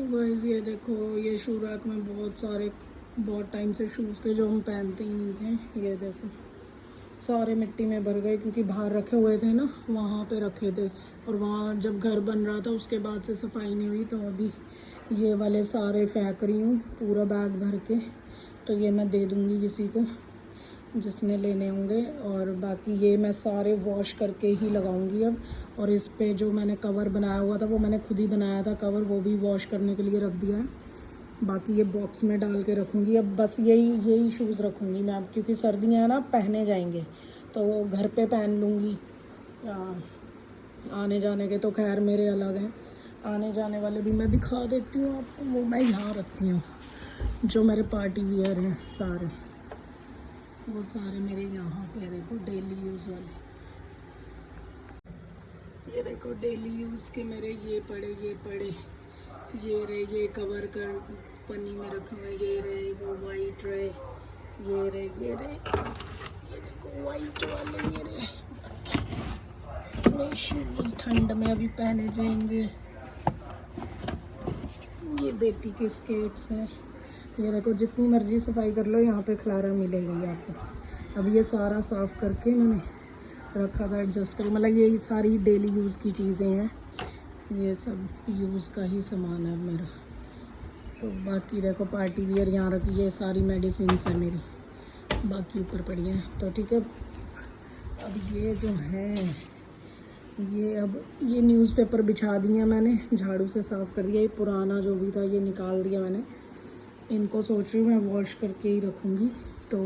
तो गाइस ये देखो, ये शू रैक में बहुत टाइम से शूज़ थे जो हम पहनते ही नहीं थे। ये देखो सारे मिट्टी में भर गए क्योंकि बाहर रखे हुए थे ना, वहाँ पे रखे थे। और वहाँ जब घर बन रहा था उसके बाद से सफाई नहीं हुई, तो अभी ये वाले सारे फेंक रही हूँ पूरा बैग भर के। तो ये मैं दे दूँगी किसी को जिसने लेने होंगे। और बाकी ये मैं सारे वॉश करके ही लगाऊंगी अब। और इस पे जो मैंने कवर बनाया हुआ था वो मैंने खुद ही बनाया था कवर, वो भी वॉश करने के लिए रख दिया है। बाकी ये बॉक्स में डाल के रखूँगी अब। बस यही शूज़ रखूँगी मैं अब, क्योंकि सर्दियाँ हैं ना, पहने जाएंगे तो वो घर पे पहन लूँगी। आने जाने के तो खैर मेरे अलग हैं, आने जाने वाले भी मैं दिखा देती हूँ आपको। वो मैं यहाँ रखती हूँ जो मेरे पार्टी वियर हैं सारे, वो सारे मेरे यहाँ पे देखो डेली यूज़ वाले। ये देखो डेली यूज़ के मेरे ये पड़े ये रहे, ये कवर कर पन्नी में रखे हुए, ये रहे, वो वाइट रहे, ये देखो वाइट वाले ये रहे। इसमें शूज़ ठंड में अभी पहने जाएंगे। ये बेटी के स्केट्स हैं। ये देखो जितनी मर्ज़ी सफाई कर लो यहाँ पे खलारा मिलेगा ही आपको। अब ये सारा साफ़ करके मैंने रखा था एडजस्ट कर, मतलब ये सारी डेली यूज़ की चीज़ें हैं, ये सब यूज़ का ही सामान है मेरा। तो बाकी देखो पार्टी वियर यहाँ रखी, ये सारी मेडिसिन्स है मेरी, बाकी ऊपर पड़ी हैं। तो ठीक है, अब ये जो है ये न्यूज़पेपर बिछा दिया मैंने, झाड़ू से साफ़ कर दिया। ये पुराना जो भी था ये निकाल दिया मैंने। इनको सोच रही हूँ मैं वॉश करके ही रखूँगी, तो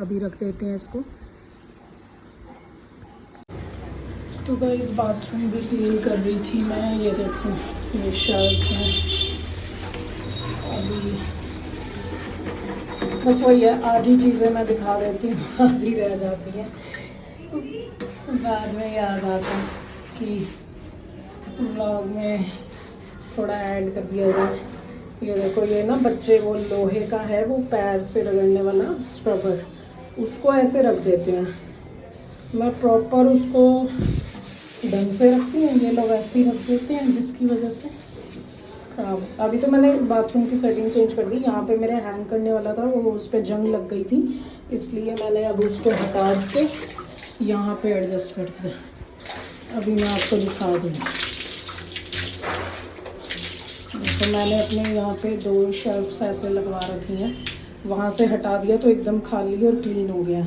अभी रख देते हैं इसको। तो गाइस बाथरूम भी क्लीन कर रही थी मैं। ये देखो ये शर्ट्स हैं अभी, बस वही है, आधी चीज़ें मैं दिखा देती हूँ, आधी रह जाती हैं। बाद में याद आता है कि व्लॉग में थोड़ा ऐड कर दिया जाए। ये देखो ये ना बच्चे, वो लोहे का है, वो पैर से रगड़ने वाला स्क्रबर, उसको ऐसे रख देते हैं। मैं प्रॉपर उसको ढंग से रखती हूँ, ये लोग ऐसे ही रख देते हैं, जिसकी वजह से खराब। अभी तो मैंने बाथरूम की सेटिंग चेंज कर दी। यहाँ पे मेरे हैंग करने वाला था, वो उस पर जंग लग गई थी, इसलिए मैंने अब उसको हटा के यहाँ पे एडजस्ट कर दिया। अभी मैं आपको दिखा दूँ। तो मैंने अपने यहाँ पे 2 शेल्फ्स ऐसे लगवा रखी हैं, वहाँ से हटा दिया तो एकदम खाली और क्लीन हो गया।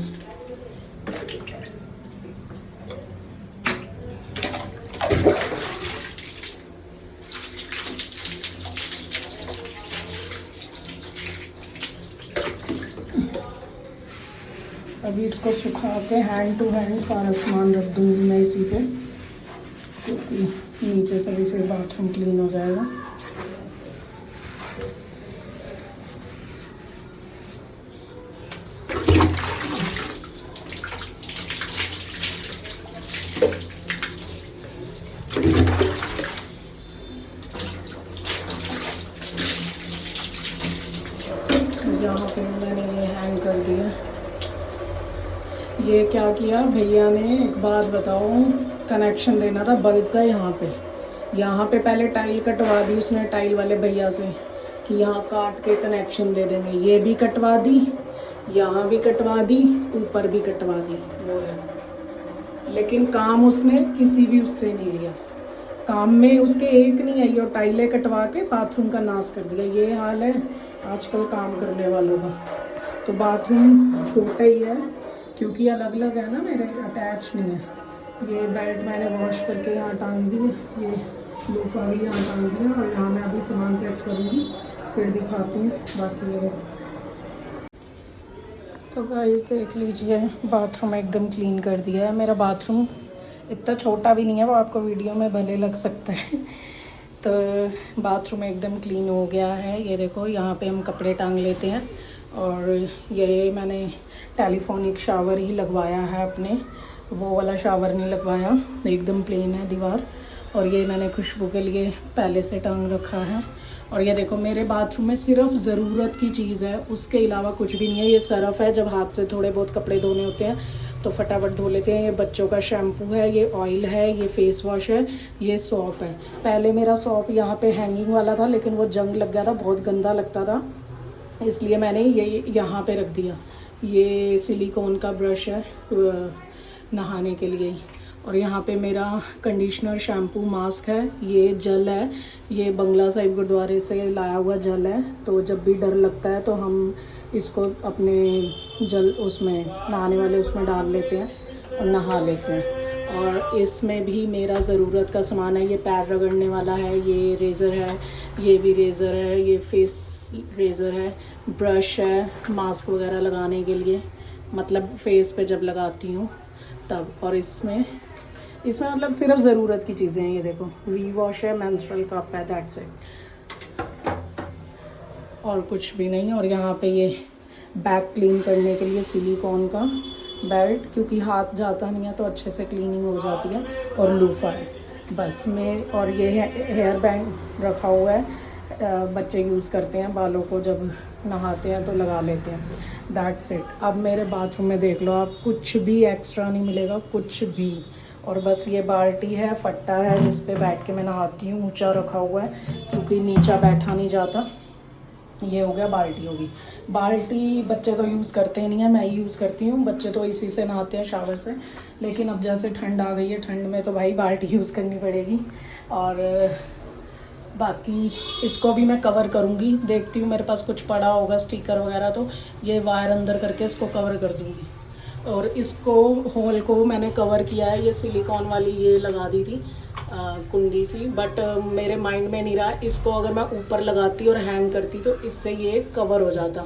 अभी इसको सुखा के हैंड टू हैंड सारा सामान रख दूँगी मैं इसी पे, क्योंकि नीचे से भी फिर बाथरूम क्लीन हो जाएगा। यहाँ पे मैंने ये हैंग कर दिया। ये क्या किया भैया ने, एक बात बताओ, कनेक्शन देना था बल्ब का यहाँ पे पहले टाइल कटवा दी उसने टाइल वाले भैया से कि यहाँ काट के कनेक्शन दे देंगे। ये भी कटवा दी, यहाँ भी कटवा दी, ऊपर भी कटवा दी, वो है। लेकिन काम उसने किसी भी उससे नहीं लिया, काम में उसके एक नहीं आई और टाइलें कटवा के बाथरूम का नाश कर दिया। ये हाल है आजकल काम करने वालों का। तो बाथरूम छोटा ही है क्योंकि अलग अलग है ना मेरे, अटैच नहीं है। ये बेल्ट मैंने वॉश करके यहाँ टांग दी, ये लूफा भी यहाँ टांग दिया, और यहाँ मैं अभी सामान सेट करूँगी, फिर दिखाती हूँ बाकी। ये तो गाइस देख लीजिए, बाथरूम एकदम क्लीन कर दिया है मेरा। बाथरूम इतना छोटा भी नहीं है, वो आपको वीडियो में भले लग सकता है। तो बाथरूम एकदम क्लीन हो गया है। ये देखो यहाँ पे हम कपड़े टांग लेते हैं, और ये मैंने टेलीफोनिक शावर ही लगवाया है अपने, वो वाला शावर नहीं लगवाया, एकदम प्लेन है दीवार। और ये मैंने खुशबू के लिए पहले से टांग रखा है। और ये देखो मेरे बाथरूम में सिर्फ ज़रूरत की चीज़ है, उसके अलावा कुछ भी नहीं है। ये सरफ़ है, जब हाथ से थोड़े बहुत कपड़े धोने होते हैं तो फटाफट धो लेते हैं। ये बच्चों का शैम्पू है, ये ऑयल है, ये फेस वॉश है, ये सौंफ है। पहले मेरा सौंफ यहाँ पे हैंगिंग वाला था, लेकिन वो जंग लग गया था, बहुत गंदा लगता था, इसलिए मैंने ये यहाँ पे रख दिया। ये सिलिकॉन का ब्रश है नहाने के लिए। और यहाँ पे मेरा कंडीशनर, शैम्पू, मास्क है, ये जल है, ये बंगला साहिब गुरुद्वारे से लाया हुआ जल है। तो जब भी डर लगता है तो हम इसको अपने जल उसमें नहाने वाले उसमें डाल लेते हैं और नहा लेते हैं। और इसमें भी मेरा ज़रूरत का सामान है, ये पैर रगड़ने वाला है, ये रेज़र है, ये भी रेज़र है, ये फेस रेज़र है, ब्रश है मास्क वगैरह लगाने के लिए, मतलब फेस पे जब लगाती हूँ तब। और इसमें मतलब सिर्फ ज़रूरत की चीज़ें हैं। ये देखो, वी वॉश है, मेंस्ट्रुअल कप है, दैट्स इट, और कुछ भी नहीं। और यहाँ पे ये बैक क्लीन करने के लिए सिलिकॉन का बेल्ट, क्योंकि हाथ जाता नहीं है तो अच्छे से क्लीनिंग हो जाती है, और लूफा है बस में। और ये हेयर बैंड रखा हुआ है, बच्चे यूज़ करते हैं, बालों को जब नहाते हैं तो लगा लेते हैं, दैट्स इट। अब मेरे बाथरूम में देख लो आप, कुछ भी एक्स्ट्रा नहीं मिलेगा, कुछ भी। और बस ये बाल्टी है, फट्टा है जिस पे बैठ के मैं नहाती हूँ, ऊंचा रखा हुआ है क्योंकि नीचा बैठा नहीं जाता। ये हो गया, बाल्टी होगी। बाल्टी बच्चे तो यूज़ करते ही नहीं है, मैं ही यूज़ करती हूँ, बच्चे तो इसी से नहाते हैं, शावर से। लेकिन अब जैसे ठंड आ गई है, ठंड में तो भाई बाल्टी यूज़ करनी पड़ेगी। और बाकी इसको भी मैं कवर करूँगी, देखती हूँ मेरे पास कुछ पड़ा होगा स्टिकर वगैरह, तो ये वायर अंदर करके इसको कवर कर दूँगी। और इसको होल को मैंने कवर किया है, ये सिलिकॉन वाली ये लगा दी थी कुंडी सी, बट मेरे माइंड में नहीं रहा, इसको अगर मैं ऊपर लगाती और हैंग करती तो इससे ये कवर हो जाता।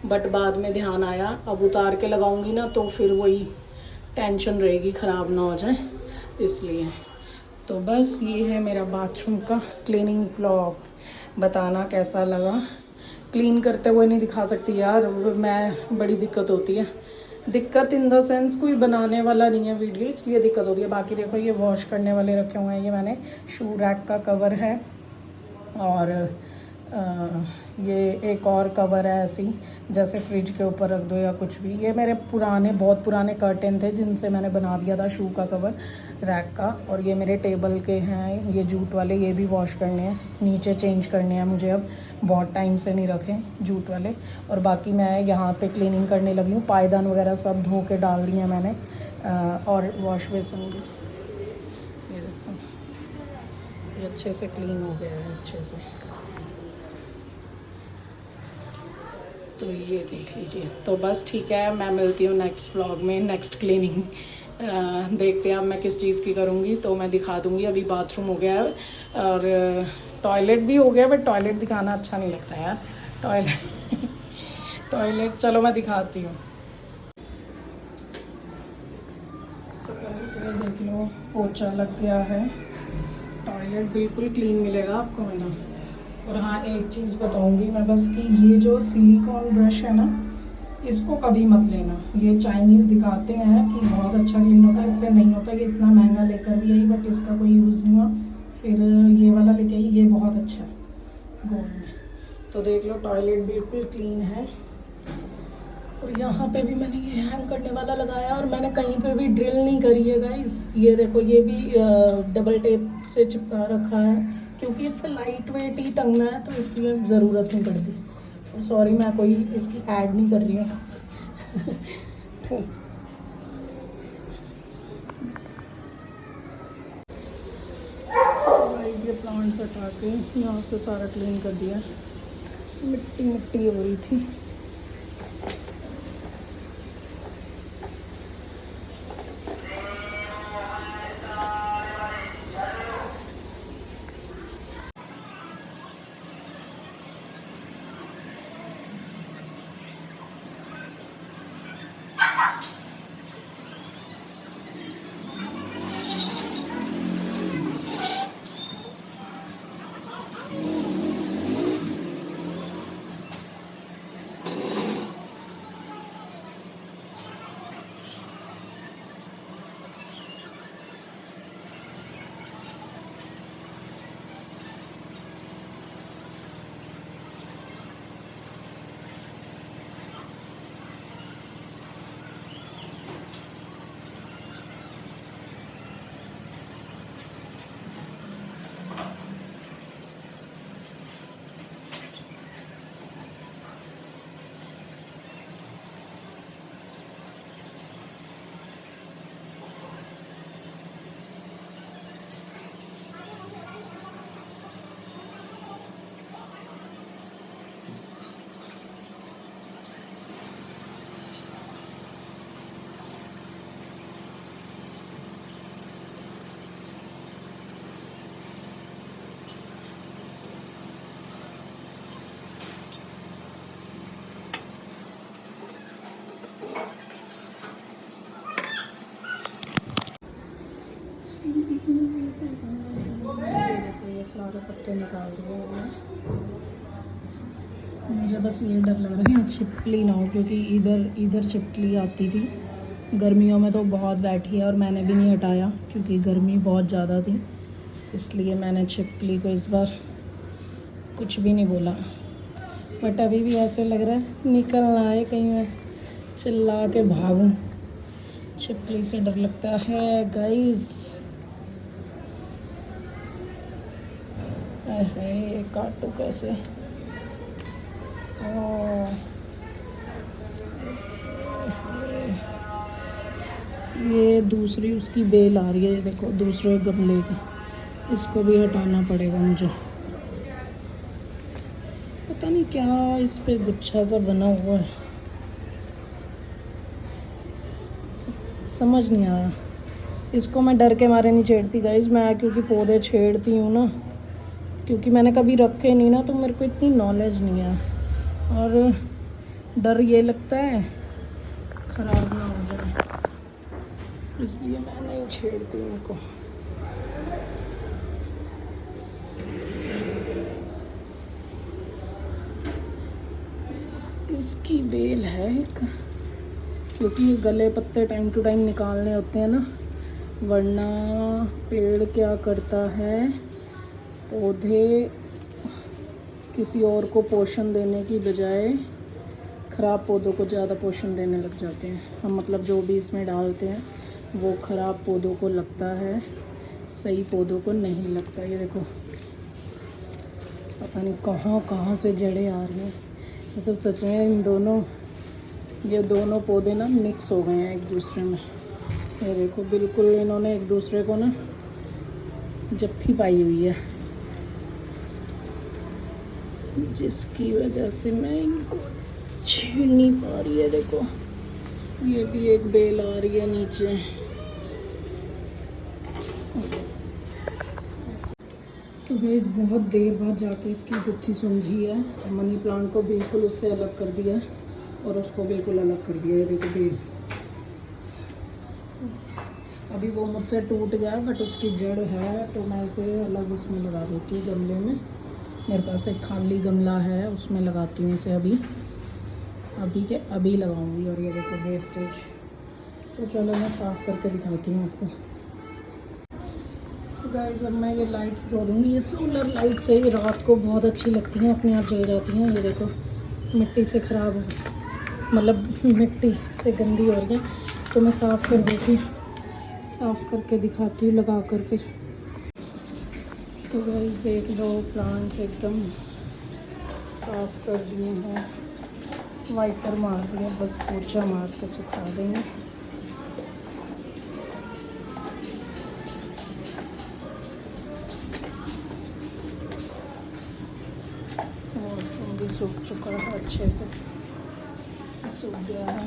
बट बाद में ध्यान आया, अब उतार के लगाऊंगी ना तो फिर वही टेंशन रहेगी, ख़राब ना हो जाए, इसलिए। तो बस ये है मेरा बाथरूम का क्लीनिंग व्लॉग। बताना कैसा लगा। क्लीन करते हुए नहीं दिखा सकती यार मैं, बड़ी दिक्कत होती है। दिक्कत इन द सेंस कोई बनाने वाला नहीं है वीडियो, इसलिए दिक्कत होती है। बाकी देखो, ये वॉश करने वाले रखे हुए हैं, ये मैंने शू रैक का कवर है, और ये एक और कवर है ऐसी, जैसे फ्रिज के ऊपर रख दो या कुछ भी। ये मेरे पुराने, बहुत पुराने कर्टेन थे जिनसे मैंने बना दिया था शू का कवर रैक का। और ये मेरे टेबल के हैं, ये जूट वाले, ये भी वॉश करने हैं, नीचे चेंज करने हैं मुझे, अब बहुत टाइम से नहीं रखे जूट वाले। और बाकी मैं यहाँ पे क्लीनिंग करने लगी हूँ, पायदान वगैरह सब धो के डाल दिए हैं मैंने, और वॉश बेसिन भी ये देखो, ये अच्छे से क्लीन हो गया है अच्छे से। तो ये देख लीजिए। तो बस ठीक है, मैं मिलती हूँ नेक्स्ट व्लॉग में, नेक्स्ट क्लीनिंग। देखते हैं अब मैं किस चीज़ की करूँगी, तो मैं दिखा दूँगी। अभी बाथरूम हो गया है और टॉयलेट भी हो गया, बट टॉयलेट दिखाना अच्छा नहीं लगता यार, टॉयलेट चलो मैं दिखाती हूँ। तो ऐसे देख लो, पोछा लग गया है, टॉयलेट बिल्कुल क्लीन मिलेगा आपको मेरा। और हाँ, एक चीज़ बताऊँगी मैं बस, कि ये जो सिलिकॉन ब्रश है ना, इसको कभी मत लेना। ये चाइनीज़ दिखाते हैं कि बहुत अच्छा क्लीन होता है, इससे नहीं होता। ये इतना महंगा लेकर भी आई, बट इसका कोई यूज़ नहीं हुआ। फिर ये वाला लेके आई, ये बहुत अच्छा है गोल्ड में। तो देख लो, टॉयलेट बिल्कुल क्लीन है। और यहाँ पे भी मैंने ये हैंग करने वाला लगाया, और मैंने कहीं पे भी ड्रिल नहीं करी है गाइस। ये देखो, ये भी डबल टेप से चिपका रखा है, क्योंकि इस पर लाइट वेट ही टंगना है, तो इसलिए ज़रूरत नहीं पड़ती। सॉरी, मैं कोई इसकी ऐड नहीं कर रही हूँ। ये प्लांट्स हटा के यहाँ से सारा क्लीन कर दिया, मिट्टी मिट्टी हो रही थी। पत्ते निकाल दिए मैंने। मुझे बस ये डर लग रहा है यहाँ छिपकली ना हो, क्योंकि इधर इधर छिपकली आती थी गर्मियों में तो बहुत बैठी है, और मैंने भी नहीं हटाया क्योंकि गर्मी बहुत ज़्यादा थी, इसलिए मैंने छिपकली को इस बार कुछ भी नहीं बोला। बट अभी भी ऐसे लग रहा है निकलना है कहीं, मैं चिल्ला के भागूं। छिपकली से डर लगता है गाइस। अरे काटो कैसे। ओह, ये दूसरी उसकी बेल आ रही है, देखो दूसरे गमले की, इसको भी हटाना पड़ेगा मुझे। पता नहीं क्या इस पे गुच्छा सा बना हुआ है, समझ नहीं आया। इसको मैं डर के मारे नहीं छेड़ती गाइस, मैं क्योंकि पौधे छेड़ती हूँ ना, क्योंकि मैंने कभी रखे नहीं ना, तो मेरे को इतनी नॉलेज नहीं है, और डर ये लगता है ख़राब ना हो जाए, इसलिए मैं नहीं छेड़ती उनको। इसकी बेल है एक, क्योंकि ये गले पत्ते टाइम टू टाइम निकालने होते हैं ना, वरना पेड़ क्या करता है, पौधे किसी और को पोषण देने की बजाय ख़राब पौधों को ज़्यादा पोषण देने लग जाते हैं। हम मतलब जो भी इसमें डालते हैं वो ख़राब पौधों को लगता है, सही पौधों को नहीं लगता। ये देखो पता नहीं कहाँ कहाँ से जड़ें आ रही हैं। ये तो सच में ये दोनों पौधे ना मिक्स हो गए हैं एक दूसरे में। ये देखो बिल्कुल इन्होंने एक दूसरे को ना जप्फी पाई हुई है, जिसकी वजह से मैं इनको छील नहीं पा रही है। देखो ये भी एक बेल आ रही है नीचे। तो गाइस बहुत देर बाद जाके इसकी गुत्थी सुलझी है। मनी प्लांट को बिल्कुल उससे अलग कर दिया और उसको बिल्कुल अलग कर दिया। ये देखो बेल अभी वो मुझसे टूट गया, बट उसकी जड़ है, तो मैं इसे अलग उसमें लगा देती हूँ गमले में। मेरे पास एक खाली गमला है, उसमें लगाती हूँ इसे अभी लगाऊंगी। और ये देखो वेस्टेज, तो चलो मैं साफ़ करके दिखाती हूँ आपको। तो गाइस अब मैं ये लाइट्स धो दूँगी। ये सोलर लाइट से ही रात को बहुत अच्छी लगती हैं, अपने आप जल जाती हैं। ये देखो मिट्टी से ख़राब हो, मतलब मिट्टी से गंदी हो रही है, तो मैं साफ़ कर देती हूँ, साफ़ करके दिखाती हूँ लगा कर फिर। तो गाइस देख लो प्लांट्स एकदम साफ़ कर दिए हैं, वाइपर मार दिया, बस पोछा मार के सुखा देंगे। और भी सूख चुका है, अच्छे से सूख गया है।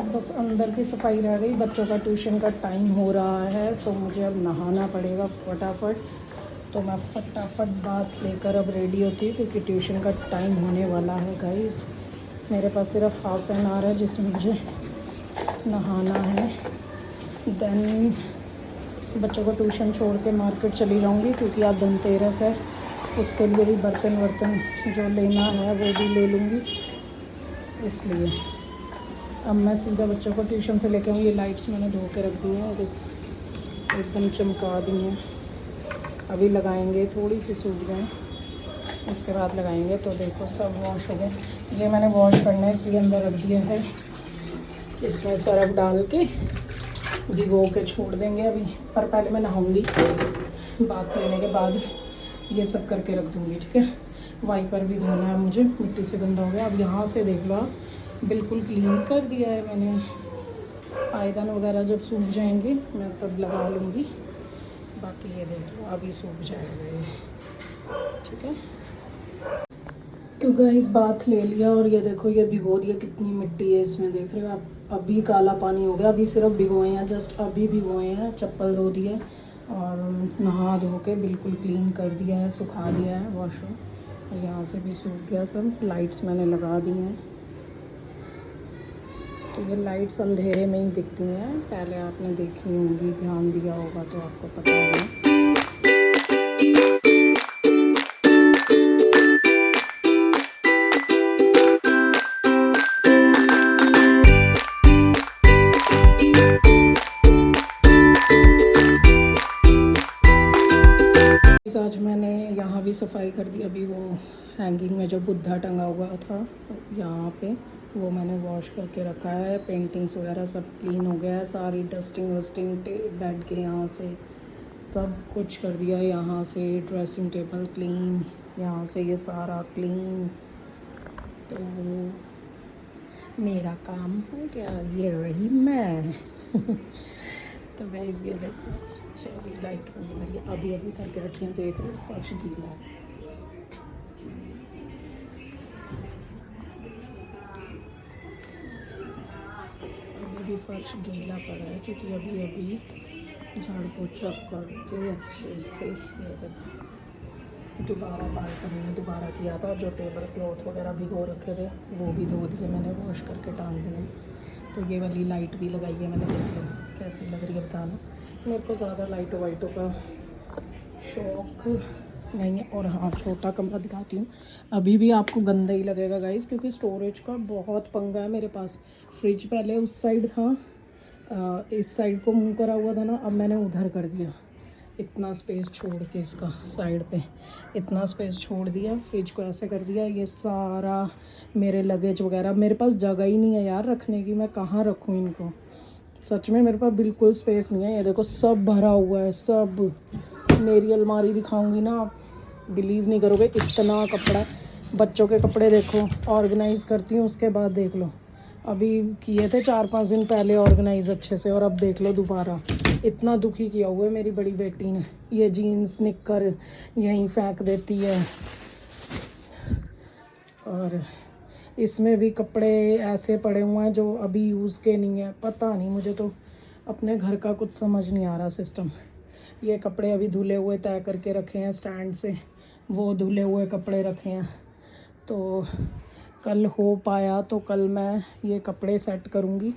बस अंदर की सफाई रह गई। बच्चों का ट्यूशन का टाइम हो रहा है, तो मुझे अब नहाना पड़ेगा फटाफट। तो मैं फटाफट बाथ लेकर अब रेडी होती हूँ, क्योंकि ट्यूशन का टाइम होने वाला है गाइस। मेरे पास सिर्फ हाफ एन आवर है जिसमें मुझे नहाना है। देन बच्चों को ट्यूशन छोड़ के मार्केट चली जाऊँगी, क्योंकि आज धनतेरस है, उसके लिए भी बर्तन जो लेना है वो भी ले लूँगी। इसलिए अब मैं सीधा बच्चों को ट्यूशन से लेके आऊँगी। ये लाइट्स मैंने धो के रख दी हैं, एकदम चमका दी हैं। अभी लगाएंगे, थोड़ी सी सूख जाए उसके बाद लगाएंगे। तो देखो सब वॉश हो गए। ये मैंने वॉश करना है इसलिए अंदर रख दिया है, इसमें सरफ डाल के भिगो के छोड़ देंगे अभी। पर पहले मैं नहाऊंगी, बाथ लेने के बाद ये सब करके रख दूँगी, ठीक है। वाइपर भी धोना है मुझे, मिट्टी से गंदा हो गया। अब यहाँ से देख लो बिल्कुल क्लीन कर दिया है मैंने। पायदान वगैरह जब सूख जाएंगे मैं तब लगा लूँगी, बाकी ये देख लो अभी सूख जाएगा ये, ठीक है। तो गाइस बाथ ले लिया, और ये देखो ये भिगो दिया, कितनी मिट्टी है इसमें, देख रहे हो आप। अभी काला पानी हो गया, अभी सिर्फ भिगोए हैं, जस्ट अभी भिगोए हैं। चप्पल धो दिए और नहा धो के बिल्कुल क्लीन कर दिया है, सुखा दिया है वॉशरूम। और यहाँ से भी सूख गया सब। लाइट्स मैंने लगा दी हैं, तो ये लाइट्स अंधेरे में ही दिखती हैं, पहले आपने देखी होंगी, ध्यान दिया होगा तो आपको पता होगा। आज मैंने यहाँ भी सफाई कर दी। अभी वो हैंगिंग में जो बुद्धा टंगा हुआ था यहाँ पे, वो मैंने वॉश करके रखा है। पेंटिंग्स वगैरह सब क्लीन हो गया है, सारी डस्टिंग वस्टिंग बेड के यहाँ से सब कुछ कर दिया। यहाँ से ड्रेसिंग टेबल क्लीन, यहाँ से ये सारा क्लीन। तो मेरा काम हो गया, ये रही मैं। तो गाइस ये देखो, चलिए लाइट बंद करिए। अभी अभी करके रखी हूँ, देख रहे हो फर्श गीला है। अभी भी फर्श गीला पड़ा है क्योंकि अभी अभी झाड़ू पोछा करके अच्छे से, ये देखो दोबारा बालकनी में दोबारा किया था। जो टेबल क्लॉथ वगैरह भिगो रखे थे वो भी धो दिए मैंने, वॉश करके टांग दिए। तो ये वाली लाइट भी लगाई है मैंने, देख लो कैसी लग रही है बताना। मेरे को ज़्यादा लाइटों वाइटों का शौक नहीं है। और हाँ, छोटा कमरा दिखाती हूँ। अभी भी आपको गंदा ही लगेगा गाइस, क्योंकि स्टोरेज का बहुत पंगा है मेरे पास। फ्रिज पहले उस साइड था, इस साइड को मुंह करा हुआ था ना, अब मैंने उधर कर दिया। इतना स्पेस छोड़ के इसका साइड पे इतना स्पेस छोड़ दिया, फ्रिज को ऐसे कर दिया। ये सारा मेरे लगेज वगैरह, मेरे पास जगह ही नहीं है यार रखने की, मैं कहाँ रखूँ इनको। सच में मेरे पास बिल्कुल स्पेस नहीं है। ये देखो सब भरा हुआ है, सब। मेरी अलमारी दिखाऊंगी ना, आप बिलीव नहीं करोगे, इतना कपड़ा। बच्चों के कपड़े देखो, ऑर्गेनाइज करती हूँ उसके बाद देख लो। अभी किए थे 4-5 दिन पहले ऑर्गेनाइज अच्छे से, और अब देख लो दोबारा। इतना दुखी किया हुआ है मेरी बड़ी बेटी ने। ये जीन्स निक्कर यहीं फेंक देती है, और इसमें भी कपड़े ऐसे पड़े हुए हैं जो अभी यूज़ के नहीं है। पता नहीं, मुझे तो अपने घर का कुछ समझ नहीं आ रहा सिस्टम। ये कपड़े अभी धुले हुए तय करके रखे हैं स्टैंड से, वो धुले हुए कपड़े रखे हैं। तो कल हो पाया तो कल मैं ये कपड़े सेट करूँगी।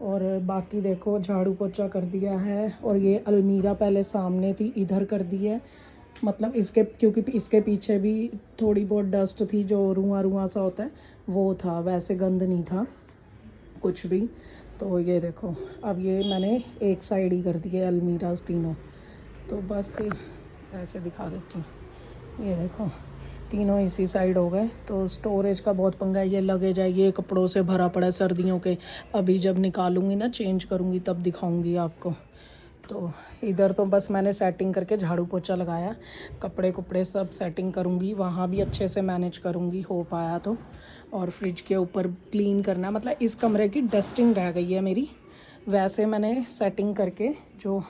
और बाकी देखो झाड़ू पोछा कर दिया है। और ये अलमीरा पहले सामने थी, इधर कर दी है। मतलब इसके, क्योंकि इसके पीछे भी थोड़ी बहुत डस्ट थी, जो रुआं रुआं सा होता है वो था, वैसे गंद नहीं था कुछ भी। तो ये देखो, अब ये मैंने एक साइड ही कर दिए अलमीराज तीनों। तो बस ऐसे दिखा देती हूँ, ये देखो तीनों इसी साइड हो गए। तो स्टोरेज का बहुत पंगा है। ये लगेज है, ये कपड़ों से भरा पड़ा है सर्दियों के। अभी जब निकालूंगी ना, चेंज करूँगी, तब दिखाऊंगी आपको। तो इधर तो बस मैंने सेटिंग करके झाड़ू पोछा लगाया, कपड़े कुपड़े सब सेटिंग करूँगी, वहाँ भी अच्छे से मैनेज करूँगी हो पाया तो। और फ्रिज के ऊपर क्लीन करना, मतलब इस कमरे की डस्टिंग रह गई है मेरी। वैसे मैंने सेटिंग करके जो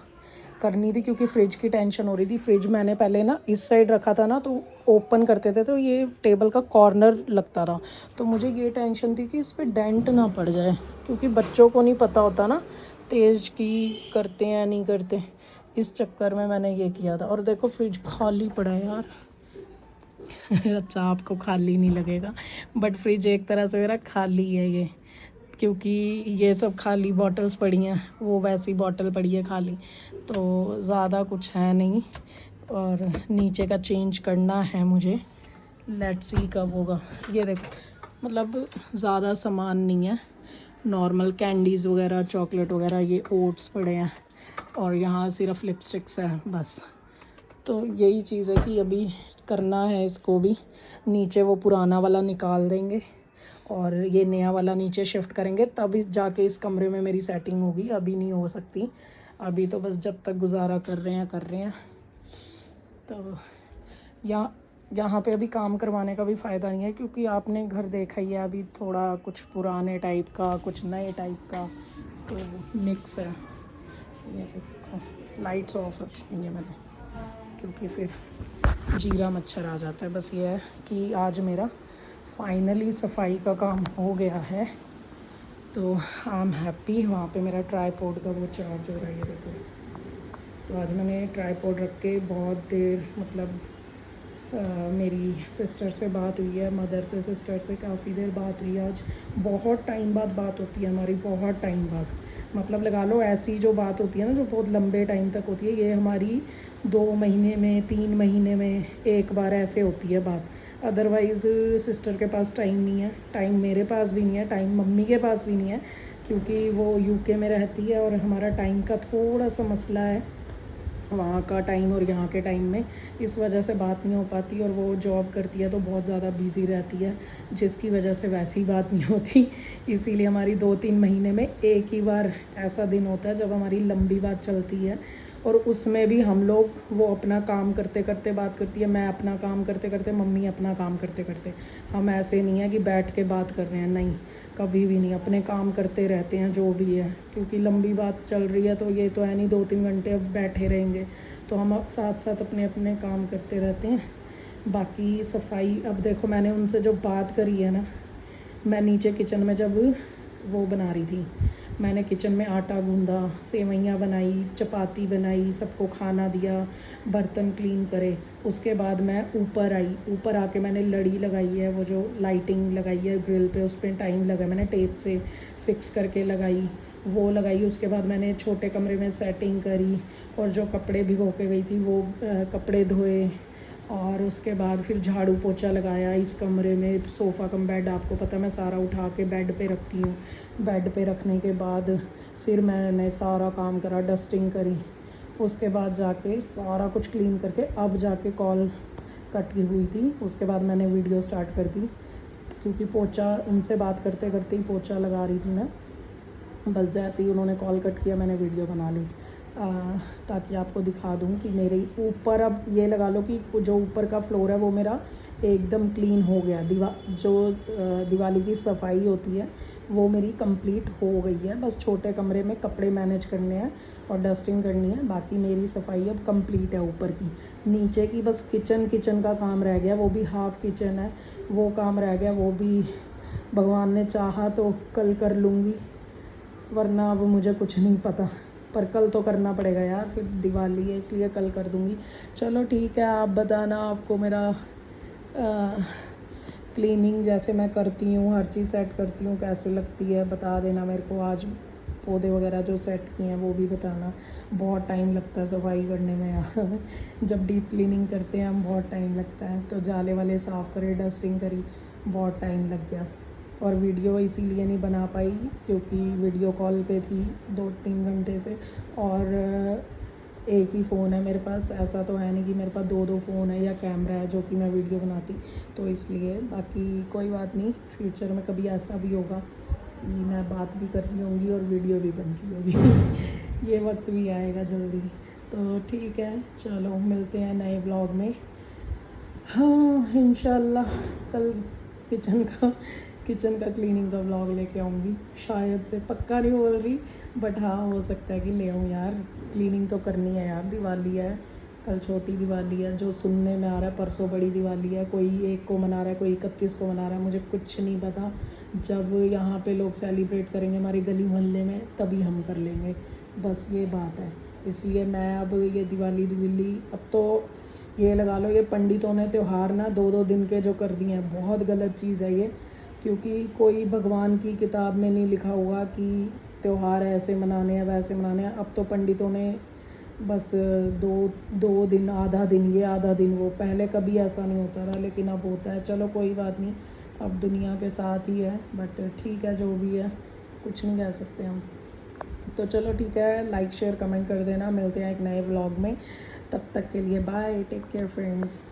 करनी थी, क्योंकि फ्रिज की टेंशन हो रही थी। फ्रिज मैंने पहले ना इस साइड रखा था ना, तो ओपन करते थे तो ये टेबल का कॉर्नर लगता था। तो मुझे ये टेंशन थी कि इस पर डेंट ना पड़ जाए, क्योंकि बच्चों को नहीं पता होता ना तेज़ की करते हैं नहीं करते। इस चक्कर में मैंने ये किया था। और देखो फ्रिज खाली पड़ा है यार। अच्छा, आपको खाली नहीं लगेगा, बट फ्रिज एक तरह से मेरा खाली है ये, क्योंकि ये सब खाली बॉटल्स पड़ी हैं, वो वैसी बॉटल पड़ी है खाली। तो ज़्यादा कुछ है नहीं। और नीचे का चेंज करना है मुझे, लेट्स सी कब होगा। ये देखो, मतलब ज़्यादा सामान नहीं है, नॉर्मल कैंडीज़ वगैरह, चॉकलेट वगैरह, ये ओट्स पड़े हैं, और यहाँ सिर्फ लिपस्टिक्स है बस। तो यही चीज़ है कि अभी करना है इसको भी। नीचे वो पुराना वाला निकाल देंगे और ये नया वाला नीचे शिफ्ट करेंगे, तब जाके इस कमरे में मेरी सेटिंग होगी। अभी नहीं हो सकती। अभी तो बस जब तक गुजारा कर रहे हैं। तो यहाँ पे अभी काम करवाने का भी फ़ायदा नहीं है, क्योंकि आपने घर देखा ही है, अभी थोड़ा कुछ पुराने टाइप का, कुछ नए टाइप का, तो मिक्स है। ये देखो, लाइट्स ऑफ रखी है मैंने, क्योंकि फिर जीरा मच्छर आ जाता है। बस ये है कि आज मेरा फाइनली सफाई का काम हो गया है, तो आई एम हैप्पी। वहाँ पे मेरा ट्राईपॉड का वो चार्ज हो रहा है, ये देखो। तो आज मैंने ट्राईपॉड रख के बहुत देर, मतलब मेरी सिस्टर से बात हुई है, मदर से, सिस्टर से काफ़ी देर बात हुई है आज। बहुत टाइम बाद बात होती है हमारी, बहुत टाइम बाद। मतलब लगा लो ऐसी जो बात होती है ना, जो बहुत लंबे टाइम तक होती है, ये हमारी 2 महीने में, 3 महीने में एक बार ऐसे होती है बात। अदरवाइज़ सिस्टर के पास टाइम नहीं है, टाइम मेरे पास भी नहीं है, टाइम मम्मी के पास भी नहीं है, क्योंकि वो यूके में रहती है और हमारा टाइम का थोड़ा सा मसला है, वहाँ का टाइम और यहाँ के टाइम में, इस वजह से बात नहीं हो पाती। और वो जॉब करती है तो बहुत ज़्यादा बिज़ी रहती है, जिसकी वजह से वैसी बात नहीं होती। इसीलिए हमारी 2-3 महीने में एक ही बार ऐसा दिन होता है जब हमारी लंबी बात चलती है। और उसमें भी हम लोग, वो अपना काम करते करते बात करती है, मैं अपना काम करते करते, मम्मी अपना काम करते करते। हम ऐसे नहीं है कि बैठ के बात कर रहे हैं, नहीं, कभी भी नहीं, अपने काम करते रहते हैं जो भी है। क्योंकि लंबी बात चल रही है तो ये तो है नहीं 2-3 घंटे अब बैठे रहेंगे, तो हम साथ साथ अपने अपने काम करते रहते हैं। बाकी सफाई, अब देखो मैंने उनसे जो बात करी है ना, मैं नीचे किचन में जब वो बना रही थी, मैंने किचन में आटा गूंदा, सेवइयाँ बनाई, चपाती बनाई, सबको खाना दिया, बर्तन क्लीन करे। उसके बाद मैं ऊपर आई, ऊपर आके मैंने लड़ी लगाई है, वो जो लाइटिंग लगाई है ग्रिल पे, उस पर टाइम लगा, मैंने टेप से फिक्स करके लगाई, वो लगाई। उसके बाद मैंने छोटे कमरे में सेटिंग करी, और जो कपड़े भिगो के गई थी वो कपड़े धोए। और उसके बाद फिर झाड़ू पोछा लगाया इस कमरे में, सोफ़ा कम बेड, आपको पता मैं सारा उठा के बेड पे रखती हूँ। बेड पे रखने के बाद फिर मैंने सारा काम करा, डस्टिंग करी। उसके बाद जाके सारा कुछ क्लीन करके अब जाके कॉल कट हुई थी। उसके बाद मैंने वीडियो स्टार्ट कर दी, क्योंकि पोछा, उनसे बात करते करते ही पोछा लगा रही थी मैं। बस जैसे ही उन्होंने कॉल कट किया मैंने वीडियो बना ली, ताकि आपको दिखा दूँ कि मेरे ऊपर, अब ये लगा लो कि जो ऊपर का फ्लोर है वो मेरा एकदम क्लीन हो गया। दिवाली की सफाई होती है वो मेरी कंप्लीट हो गई है। बस छोटे कमरे में कपड़े मैनेज करने हैं और डस्टिंग करनी है, बाकी मेरी सफाई अब कंप्लीट है ऊपर की। नीचे की बस किचन का काम रह गया, वो भी हाफ़ किचन है, वो काम रह गया, वो भी भगवान ने चाहा तो कल कर लूँगी, वरना अब मुझे कुछ नहीं पता। पर कल तो करना पड़ेगा यार, फिर दिवाली है इसलिए कल कर दूँगी। चलो ठीक है, आप बताना आपको मेरा क्लीनिंग जैसे मैं करती हूँ, हर चीज़ सेट करती हूँ, कैसे लगती है, बता देना मेरे को। आज पौधे वगैरह जो सेट किए हैं वो भी बताना। बहुत टाइम लगता है सफाई करने में यार। जब डीप क्लीनिंग करते हैं हम बहुत टाइम लगता है। तो जाले वाले साफ़ करे, डस्टिंग करी, बहुत टाइम लग गया। और वीडियो इसीलिए नहीं बना पाई क्योंकि वीडियो कॉल पे थी 2-3 घंटे से, और एक ही फ़ोन है मेरे पास। ऐसा तो है नहीं कि मेरे पास 2-2 फ़ोन है या कैमरा है जो कि मैं वीडियो बनाती, तो इसलिए। बाकी कोई बात नहीं, फ्यूचर में कभी ऐसा भी होगा कि मैं बात भी कर रही होंगी और वीडियो भी बन रही होगी। ये वक्त भी आएगा जल्दी। तो ठीक है, चलो मिलते हैं नए व्लॉग में। हाँ इंशाल्लाह कल किचन का क्लीनिंग का व्लॉग लेके आऊँगी, शायद से, पक्का नहीं बोल रही, बट हाँ हो सकता है कि ले आऊँ यार। क्लीनिंग तो करनी है यार, दिवाली है, कल छोटी दिवाली है। जो सुनने में आ रहा है परसों बड़ी दिवाली है, कोई 1 को मना रहा है, कोई 31 को मना रहा है, मुझे कुछ नहीं पता। जब यहाँ पे लोग सेलिब्रेट करेंगे हमारी गली मोहल्ले में तभी हम कर लेंगे, बस ये बात है। इसलिए मैं अब ये दिवाली अब तो ये लगा लो, ये पंडितों ने त्यौहार ना 2-2 दिन के जो कर दिए हैं, बहुत गलत चीज़ है ये। क्योंकि कोई भगवान की किताब में नहीं लिखा होगा कि त्यौहार ऐसे मनाने हैं वैसे मनाने हैं। अब तो पंडितों ने बस 2 दिन, आधा दिन ये आधा दिन वो, पहले कभी ऐसा नहीं होता था लेकिन अब होता है। चलो कोई बात नहीं, अब दुनिया के साथ ही है, बट ठीक है जो भी है, कुछ नहीं कह सकते हम। तो चलो ठीक है, लाइक शेयर कमेंट कर देना। मिलते हैं एक नए व्लॉग में, तब तक के लिए बाय, टेक केयर फ्रेंड्स।